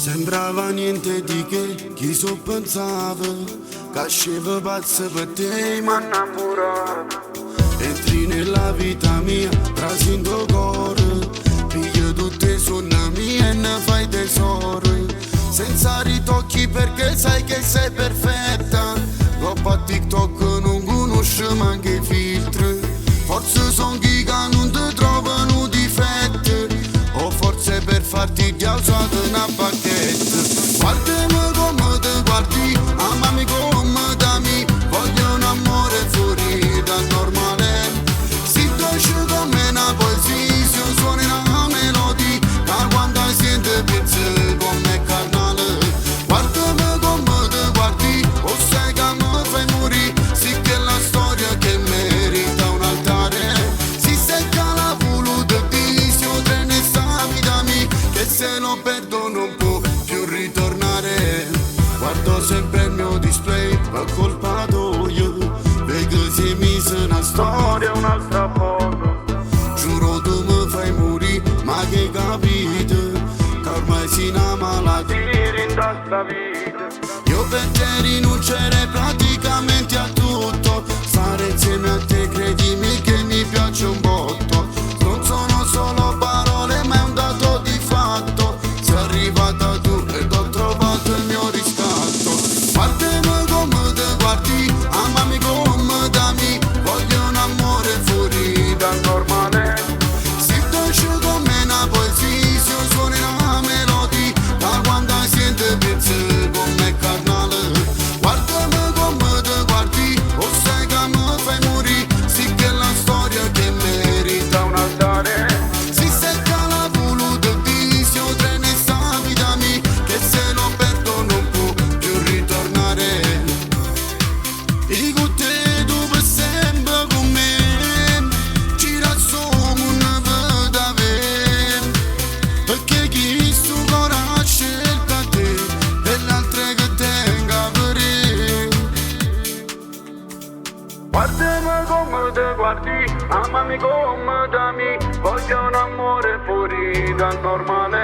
Sembrava niente di che, chi so pensava che sceva pazza per te ma innamorata. Entri nella vita mia, trascinto cuore, piglia tutte sonne mie e ne fai tesoro. Senza ritocchi perché sai che sei perfetta, dopo a TikTok non conosci manche i filtri. Forse son chi che non ti trovano difetti, o forse per farti ti alzate una bacchetta. Guardami come ti guardi, amami come t'ami, voglio un amore fuori dal normale. Si dolce come una poesia, si suoni una melodia, da quando siete pezzi come carnale. Guardami come ti guardi, o sai che mi fai morire, sì che è la storia che merita un altare. Si secca la voluta di si trene sta vita mia, che se lo perdo non può più ritornare. Guardo sempre il mio display, ma colpato io, perché si è messa una storia, un'altra foto. Giuro tu mi fai morire, ma che capite, che ormai si una malattia in questa vita. Io per te rinuncerei praticamente a tutto, stare insieme a te credimi che mi piace un botto. Non sono solo parole ma è un dato di fatto, sei arrivata tu ed ho trovato il mio riscatto. Guardami come ti guardi, amami come t'ami, voglio un amore fuori dal normale. Si dolce come una poesia, si suoni una melodia, da quando siete pezzi come carnale. Guardami come ti guardi, o sai che mi fai morire, sì che è la storia che merita un altare. Si secca la voluta di si trene sta vita mia, che se lo perdo non può più ritornare. E con te tu per sempre con me, ci razzomo una vita vera, perché chi sto cuore ha scelto a te e l'altra che tenga per te. Guardami come ti guardi, amami come t'ami, voglio un amore fuori dal normale.